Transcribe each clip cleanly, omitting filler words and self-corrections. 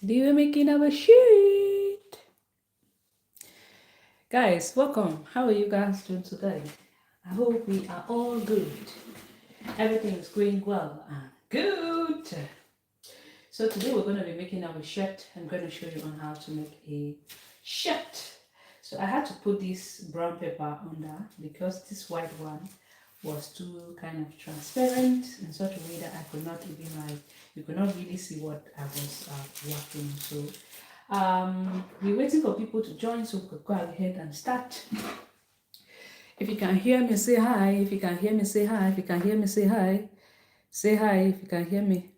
We're making our sheet. Guys, welcome. How are you guys doing today? I hope we are all good. Everything is going well and good. So today we're going to be making our shirt. I'm going to show you on how to make a shirt. So I had to put this brown paper under because this white one was too kind of transparent in such a way that I could not even you could not really see what I was working. So we're waiting for people to join so we could go ahead and start. If you can hear me, say hi. If you can hear me, say hi. If you can hear me, say hi. Say hi if you can hear me.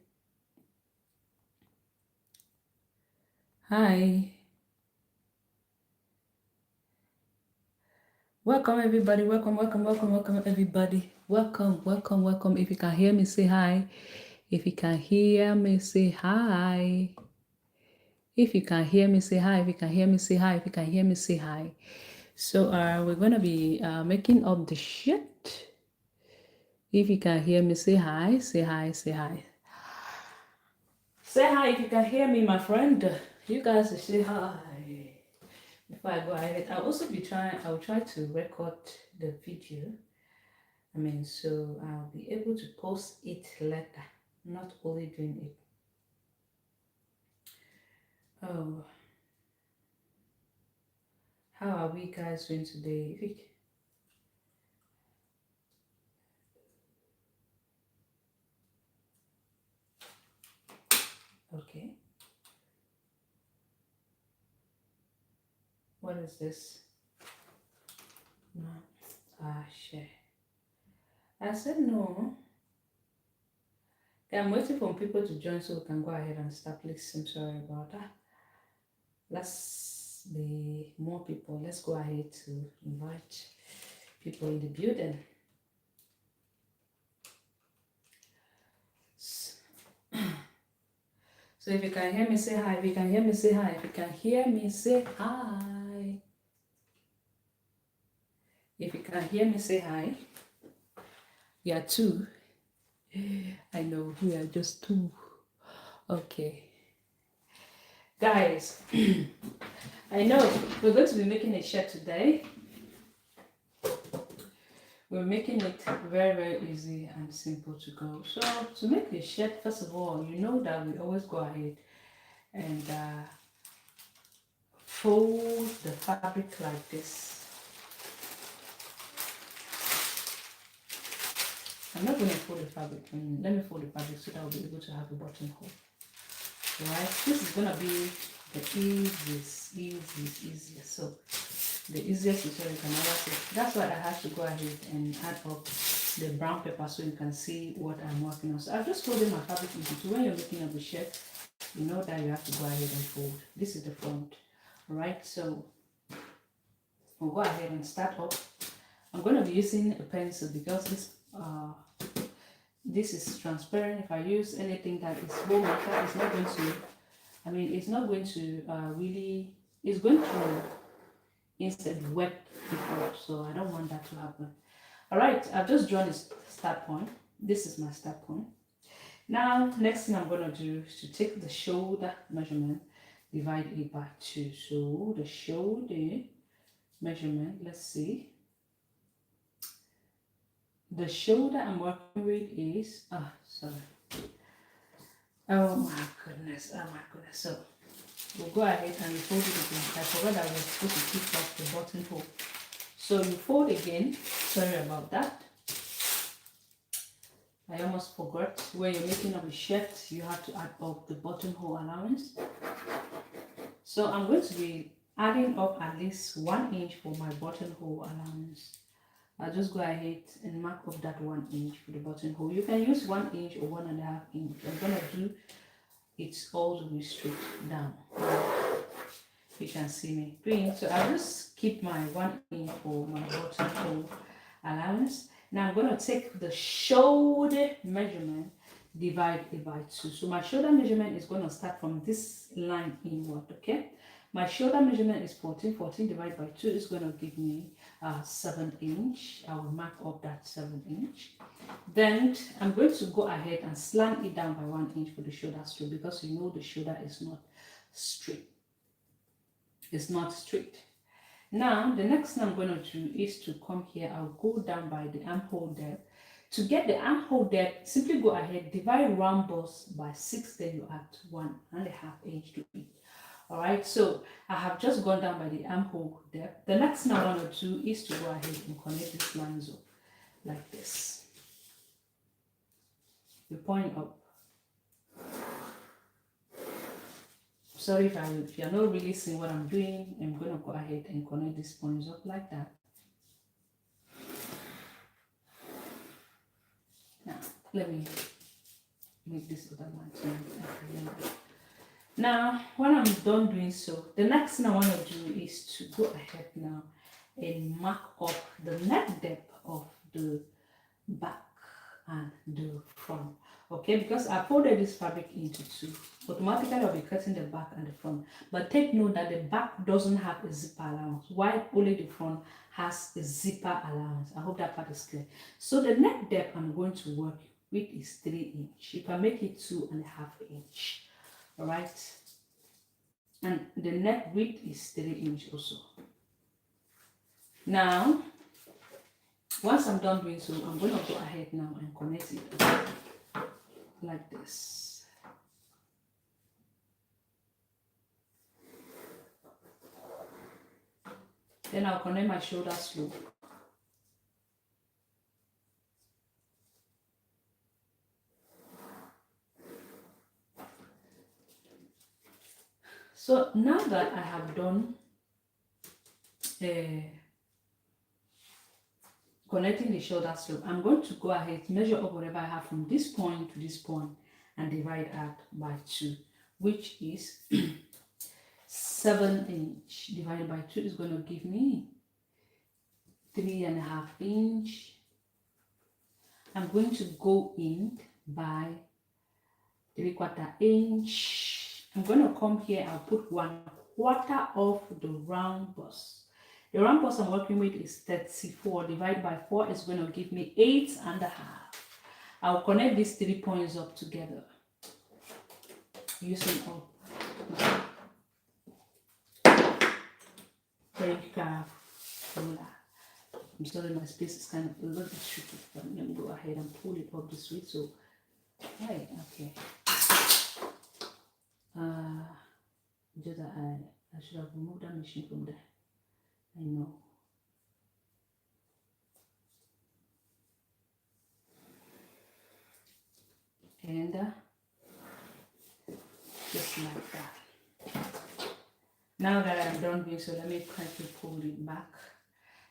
Hi. Welcome everybody. Welcome everybody. Welcome. If you can hear me, say hi. If you can hear me, say hi. If you can hear me, say hi. If you can hear me, say hi. If you can hear me, say hi. So we're gonna be making up the shit. If you can hear me, say hi. Say hi. Say hi. Say hi if you can hear me, my friend. You guys say hi. Before I go ahead, I'll also be trying. I'll try to record the video. So I'll be able to post it later, not only doing it. Oh, how are we guys doing today? Okay. What is this? No. Share. I said no. I'm waiting for people to join so we can go ahead and start. Please, I'm sorry about that. Let's be more people. Let's go ahead to invite people in the building. So if you can hear me, say hi. If you can hear me, say hi. If you can hear me, say hi. If you can hear me, say hi. We are two. I know we are just two. Okay. Guys, I know we're going to be making a shirt today. We're making it very, very easy and simple to go. So to make a shirt, first of all, you know that we always go ahead and fold the fabric like this. I'm not going to fold the fabric. Let me fold the fabric so that I'll be able to have a buttonhole. Alright, this is going to be the easiest. So the easiest is what you can never see. That's why I have to go ahead and add up the brown paper so you can see what I'm working on. So I've just folded my fabric into two. When you're making up a shirt, you know that you have to go ahead and fold. This is the front. Alright, so we'll go ahead and start up. I'm going to be using a pencil because this is transparent. If I use anything that is low metal, it's not going to, it's not going to really, it's going to instead wet before, so I don't want that to happen. All right, I've just drawn a start point. This is my start point. Now, next thing I'm going to do is to take the shoulder measurement, divide it by 2. So the shoulder measurement, let's see. The shoulder I'm working with is, oh my goodness. So we'll go ahead and fold it again. I forgot that we're supposed to keep off the buttonhole. So you fold again. Sorry about that. I almost forgot. When you're making up a shirt, you have to add up the buttonhole allowance. So I'm going to be adding up at least 1 inch for my buttonhole allowance. I'll just go ahead and mark up that 1 inch for the buttonhole. You can use 1 inch or 1.5 inch. I'm gonna do it all the way straight down. You can see me doing. So I'll just keep my 1 inch for my buttonhole allowance. Now I'm going to take the shoulder measurement, divide it by 2. So my shoulder measurement is going to start from this line inward, okay? My shoulder measurement is 14. 14 divided by 2 is going to give me 7 inch. I will mark up that 7 inch. Then I'm going to go ahead and slant it down by 1 inch for the shoulder strap because you know the shoulder is not straight. It's not straight. Now, the next thing I'm going to do is to come here. I'll go down by the armhole depth. To get the armhole depth, simply go ahead, divide round bust by 6, then you add 1.5 inch to it. All right, so I have just gone down by the armhole depth. The next thing I want to do is to go ahead and connect these lines up like this. You point up. Sorry if you're not really seeing what I'm doing. I'm going to go ahead and connect these points up like that. Now, let me make this other one too. Now, when I'm done doing so, the next thing I want to do is to go ahead now and mark up the neck depth of the back and the front. Okay, because I folded this fabric into two. Automatically I'll be cutting the back and the front. But take note that the back doesn't have a zipper allowance, while only the front has a zipper allowance. I hope that part is clear. So the neck depth I'm going to work with is 3 inch. You can make it 2.5 inch. Alright. And the neck width is 3 inch also. Now, once I'm done doing so, I'm going to go ahead now and connect it like this. Then I'll connect my shoulder slope. So now that I have done connecting the shoulder slope, I'm going to go ahead, measure up whatever I have from this point to this point and divide that by 2, which is 7 inch. Divided by 2 is going to give me 3.5 inch. I'm going to go in by 3/4 inch. I'm going to come here, I'll put 1/4 of the round bust. The round bust I'm working with is 34. Divided by 4 is going to give me 8.5. I'll connect these 3 points up together using a very curved ruler. I'm sorry, my space is kind of a little bit tricky, but let me go ahead and pull it up this way. So, right, okay. Just I should have removed that machine from there. I know. And just like that. Now that I'm done doing so, let me quickly pull it back.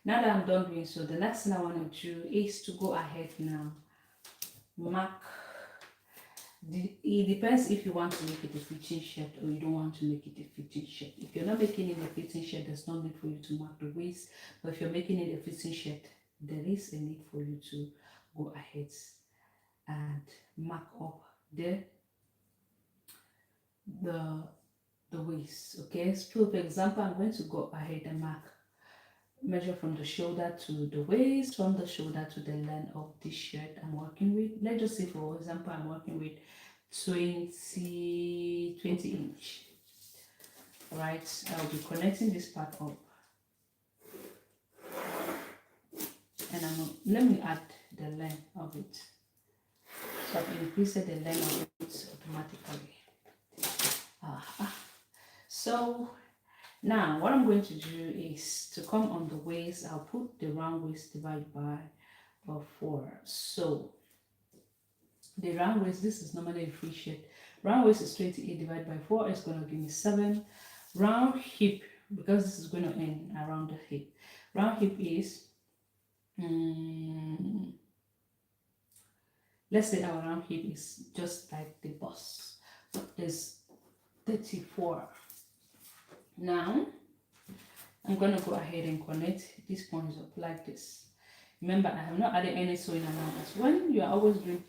Now that I'm done doing so, the next thing I want to do is to go ahead now, mark. It depends if you want to make it a fitting shirt or you don't want to make it a fitting shirt. If you're not making it a fitting shirt, there's no need for you to mark the waist. But if you're making it a fitting shirt, there is a need for you to go ahead and mark up the waist. Okay, so for example, I'm going to go ahead and measure from the shoulder to the waist, from the shoulder to the length of this shirt I'm working with. Let's just say, for example, I'm working with 20 inch. All right, I'll be connecting this part up, and let me add the length of it. So I've increased the length of it automatically. So now what I'm going to do is to come on the waist. I'll put the round waist divided by 4. So the round waist, this is normally a free shirt. Round waist is 28 divided by 4 is going to give me 7. Round hip, because this is going to end around the hip. Round hip is let's say our round hip is just like the bust. There's 34. Now I'm going to go ahead and connect these points up like this. Remember, I have not added any sewing allowance. When you are always doing,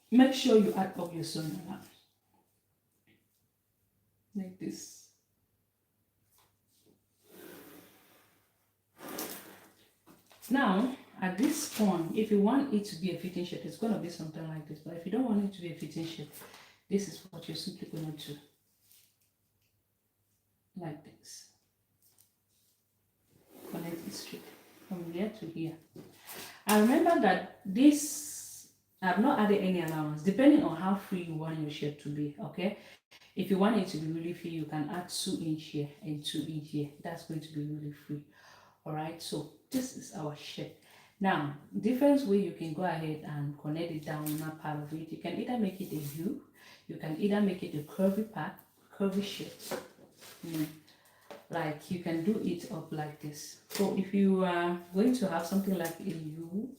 make sure you add up your sewing allowance like this. Now at this point, if you want it to be a fitting shirt, it's going to be something like this. But if you don't want it to be a fitting shirt, this is what you're simply going to do. like this. Connect it straight from here to here. And remember that this, I've not added any allowance, depending on how free you want your shape to be, okay? If you want it to be really free, you can add 2 inch here and 2 inch here. That's going to be really free. All right, so this is our shape. Now, different way you can go ahead and connect it down that part of it. You can either make it a U, you can either make it a curvy part, curvy shape. Like you can do it up like this. So if you are going to have something like a U,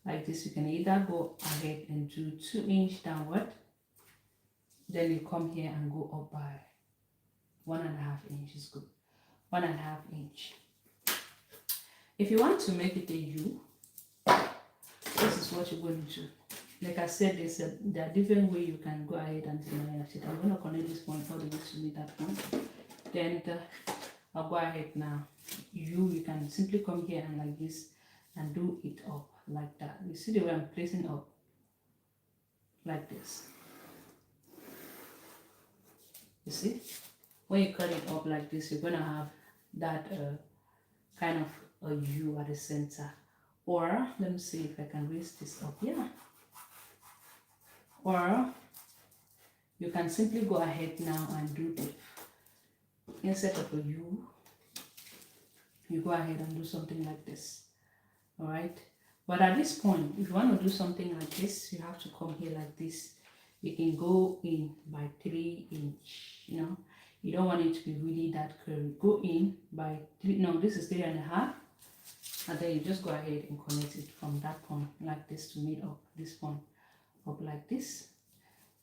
like this, you can either go ahead and do 2 inch downward, then you come here and go up by 1.5 inch is good. 1.5 inch. If you want to make it a U, this is what you're going to do. Like I said, there are different ways you can go ahead and finish it. I'm going to connect this point all the way to meet that point. Then I'll go ahead now. You can simply come here and like this and do it up like that. You see the way I'm placing up like this. You see, when you cut it up like this, you're gonna have that kind of a U at the center. Or let me see if I can raise this up. Yeah. Or you can simply go ahead now and do the, instead of a U, you go ahead and do something like this. All right. But at this point, if you want to do something like this, you have to come here like this. You can go in by 3 inch. You know, you don't want it to be really that curvy. Go in by 3. No, this is 3.5. And then you just go ahead and connect it from that point like this to meet up this point up like this,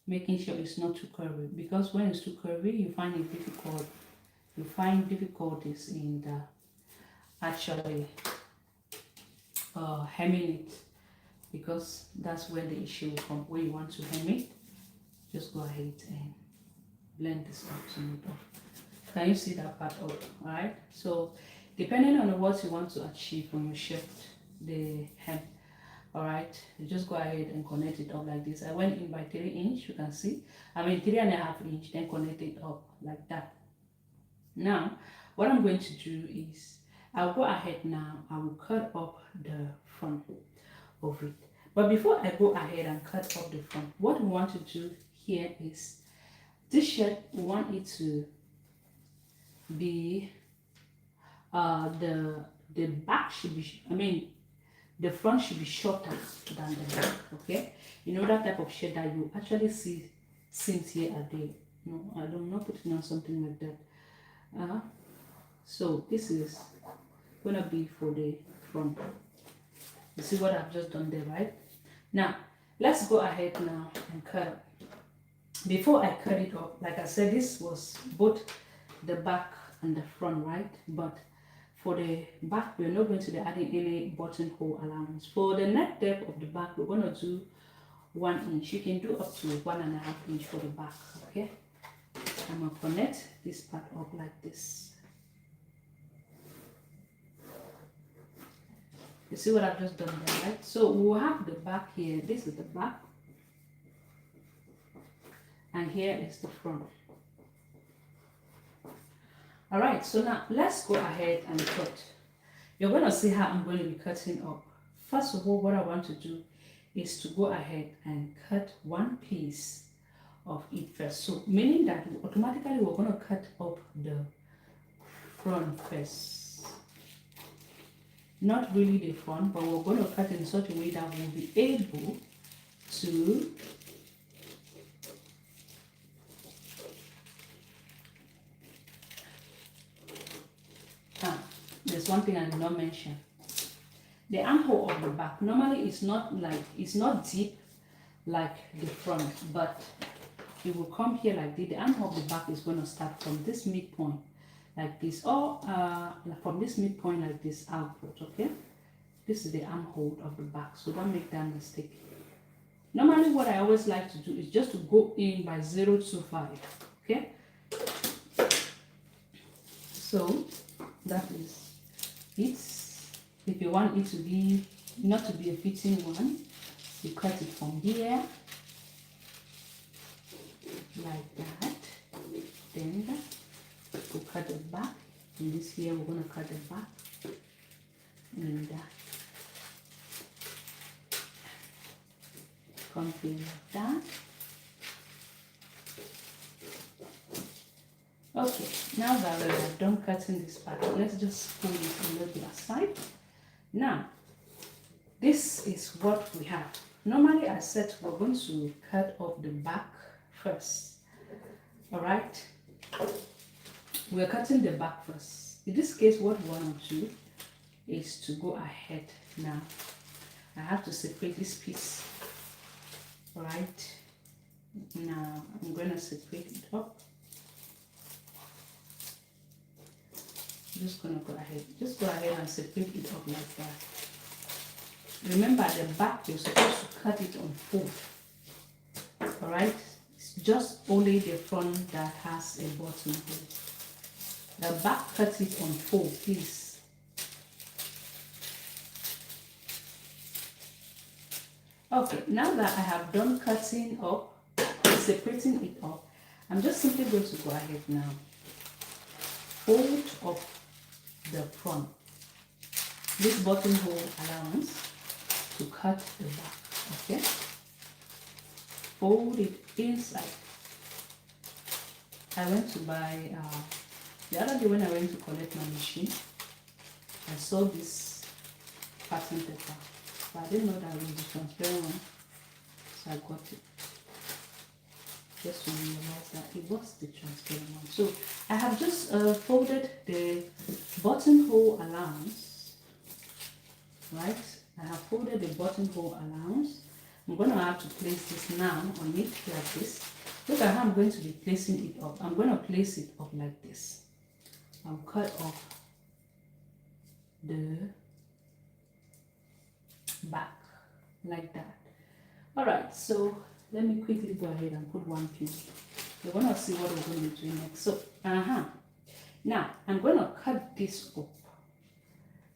making sure it's not too curvy, because when it's too curvy you find it difficult, you find difficulties in the actually hemming it, because that's where the issue will come. When you want to hem it, just go ahead and blend this up to meet up. Can you see that part up? All right, so depending on what you want to achieve when you shift the hem, all right, you just go ahead and connect it up like this. I went in by 3 inch, you can see, I mean 3.5 inch, then connect it up like that. Now what I'm going to do is I'll go ahead now, I will cut up the front of it. But before I go ahead and cut up the front, what we want to do here is this shirt, we want it to be the back should be, I mean the front should be shorter than the back, okay? You know that type of shirt that you actually see seams here are there. No, I'm not putting on something like that. So this is gonna be for the front. You see what I've just done there, right? Now let's go ahead now and cut up. Before I cut it up, like I said, this was both the back and the front, right? But for the back, we're not going to be adding any buttonhole allowance. For the neck depth of the back, we're going to do 1 inch. You can do up to 1.5 inch for the back, okay? I'm going to connect this part up like this. You see what I've just done there, right? So we'll have the back here. This is the back. And here is the front. All right, so now let's go ahead and cut. You're going to see how I'm going to be cutting up. First of all, what I want to do is to go ahead and cut one piece of it first. So meaning that automatically we're going to cut up the front first. Not really the front, but we're going to cut in such a way that we'll be able to there's one thing I did not mention. The armhole of the back normally it's not deep like the front, but it will come here like this. The armhole of the back is going to start from this midpoint like this, or from this midpoint like this output, okay? This is the armhole of the back, so don't make that mistake. Normally what I always like to do is just to go in by 0.25, okay? So that is it. If you want it to be not to be a fitting one, you cut it from here like that, then you cut the back. In this here, we're going to cut the back. And come here like that. Okay, now that we are done cutting this part, let's just pull this a little bit aside. Now, this is what we have. Normally, I said we're going to cut off the back first. All right, we're cutting the back first. In this case, what we want to do is to go ahead now. I have to separate this piece. All right, now I'm going to separate it up. Just gonna go ahead. Just go ahead and separate it up like that. Remember, the back you're supposed to cut it on 4. All right. It's just only the front that has a buttonhole. The back, cut it on 4, please. Okay. Now that I have done cutting up, separating it up, I'm just simply going to go ahead now. Fold up the front, this buttonhole allowance, to cut the back. Okay, fold it inside. I went to buy the other day when I went to collect my machine, I saw this pattern paper, but I didn't know that it was the transparent one, so I got it. Just to realize that it was the transparent one. So I have just folded the buttonhole allowance, right? I have folded the buttonhole allowance. I'm going to have to place this now on it like this. Look at how I'm going to be placing it up. I'm going to place it up like this. I'll cut off the back like that. All right, so let me quickly go ahead and put one pin. We're going to see what we're going to do next. So, now I'm going to cut this up.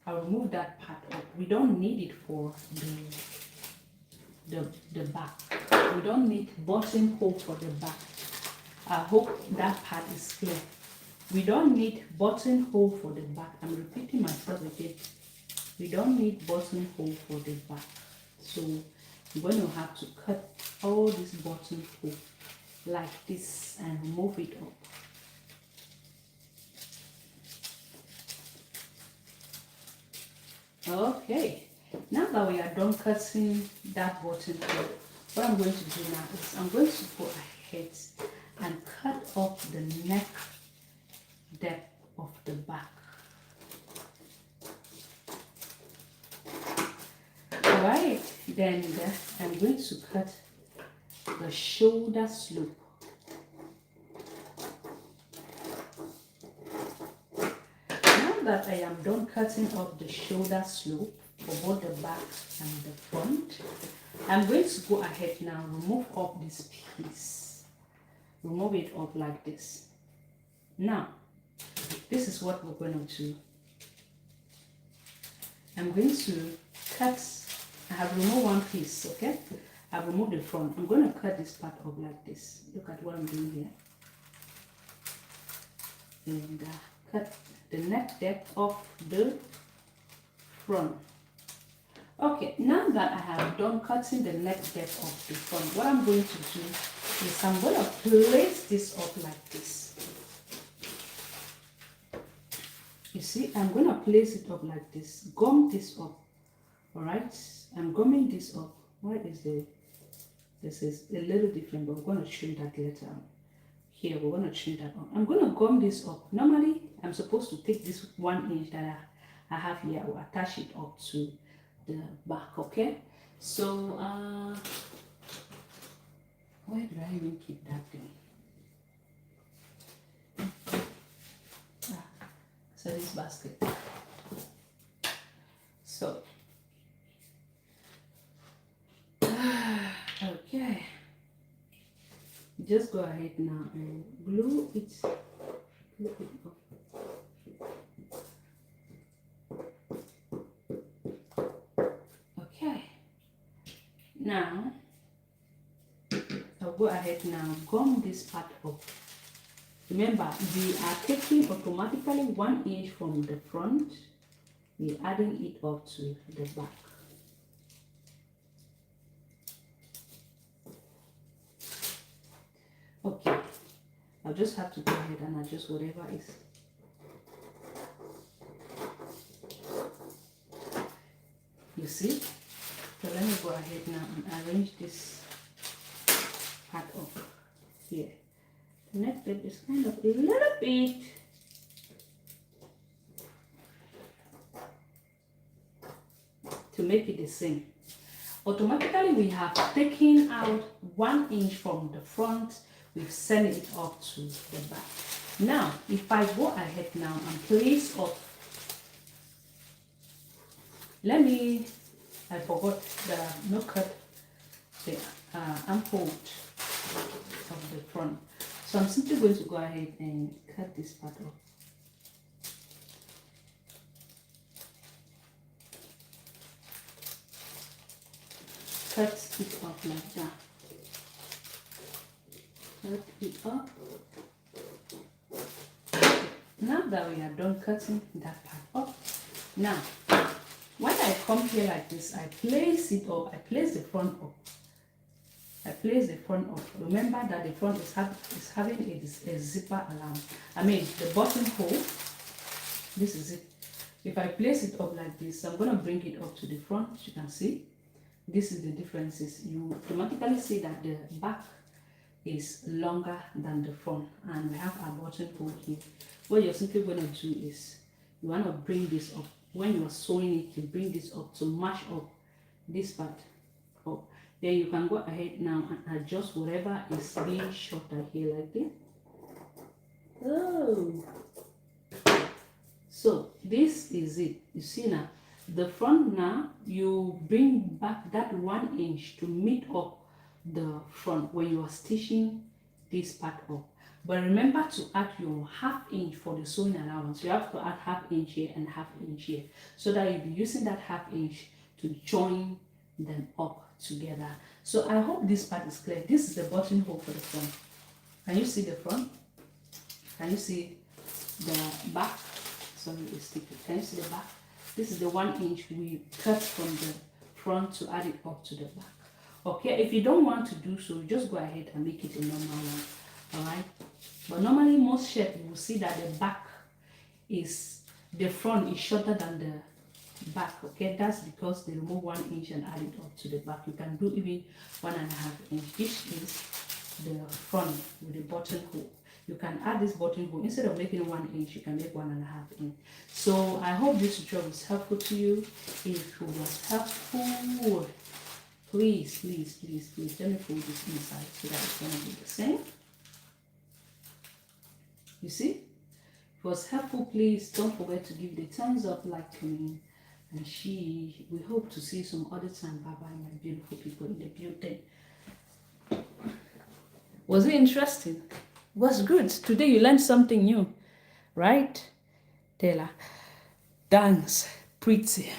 I'll remove that part up. We don't need it for the back. We don't need buttonhole for the back. I hope that part is clear. We don't need buttonhole for the back. I'm repeating myself again. We don't need buttonhole for the back. So I'm going to have to cut all this buttonhole like this and remove it up. Okay, now that we are done cutting that buttonhole, what I'm going to do now is I'm going to go ahead and cut off the neck depth of the back. Alright, then I'm going to cut the shoulder slope. Now that I am done cutting off the shoulder slope for both the back and the front, I'm going to go ahead now, remove up this piece. Remove it up like this. Now, this is what we're going to do. I'm going to cut, I have removed one piece, okay? I've removed the front. I'm going to cut this part up like this. Look at what I'm doing here. And cut the neck depth of the front. Okay, now that I have done cutting the neck depth of the front, what I'm going to do is I'm going to place this up like this. You see, I'm going to place it up like this. Gum this up. Alright, I'm gumming this up. Why is this is a little different, but we're going to trim that later on. Here, we're going to trim that on. I'm going to gum this up. Normally, I'm supposed to take this 1 inch that I have here. I will attach it up to the back, okay? So, where do I even keep that thing? So this basket. So, okay. Just go ahead now and glue it up. Okay. Now, I'll go ahead now, gum this part up. Remember, we are taking automatically 1 inch from the front, we're adding it up to the back. Okay, I'll just have to go ahead and adjust whatever is. You see? So let me go ahead now and arrange this part up here. The next step is kind of a little bit to make it the same. Automatically, we have taken out 1 inch from the front, we've sent it up to the back. Now, if I go ahead now and place up, I forgot the no cut the armhole of the front. So I'm simply going to go ahead and cut this part off. Cut it off like that. Cut it up. Now that we are done cutting that part off, now when I come here like this, I place it up, I place the front up. I place the front up. Remember that the front is having a zipper alarm. I mean, the button hole, this is it. If I place it up like this, I'm going to bring it up to the front. You can see, this is the differences. You automatically see that the back is longer than the front. And we have our button hole here. What you're simply going to do is, you want to bring this up. When you are sewing it, you bring this up to match up this part up. Then you can go ahead now and adjust whatever is being shorter here like this. Oh, so this is it. You see now, the front now, you bring back that 1 inch to meet up the front when you are stitching this part up. But remember to add your 1/2 inch for the sewing allowance. You have to add 1/2 inch here and 1/2 inch here, so that you'll be using that 1/2 inch to join them up together. So I hope this part is clear. This is the buttonhole for the front. Can you see the front? Can you see the back? Sorry, it's sticky. Can you see the back? This is the 1 inch we cut from the front to add it up to the back. Okay, if you don't want to do so, just go ahead and make it a normal one. Alright, but normally most shirts you will see that the front is shorter than the back. Okay, that's because they remove 1 inch and add it up to the back. You can do even 1.5 inch. This is the front with the buttonhole. You can add this buttonhole. Instead of making 1 inch, you can make 1.5 inch. So I hope this tutorial is helpful to you. If it was helpful, please let me fold this inside so that it's going to be the same. You see, if it was helpful, please don't forget to give the thumbs up, like, comment, and share. We hope to see you some other time. Bye bye, my beautiful people in the building. Was it interesting? It was good. Today you learned something new, right? Taylor, thanks, pretty.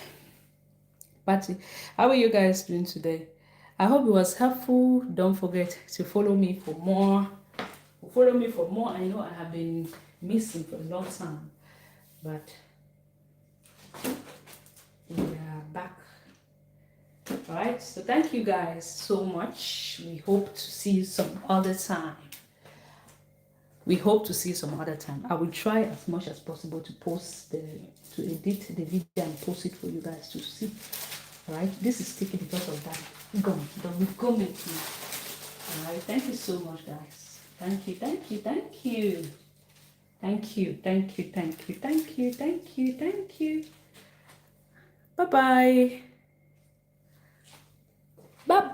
Patty, how are you guys doing today? I hope it was helpful. Don't forget to follow me for more. I know I have been missing for a long time, but we are back. All right, so thank you guys so much. We hope to see you some other time. I will try as much as possible to edit the video and post it for you guys to see. All right, this is sticky because of that gum with me. All right, thank you so much, guys. Thank you. Bye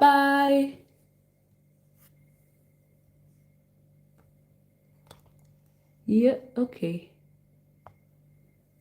bye. Yeah, okay.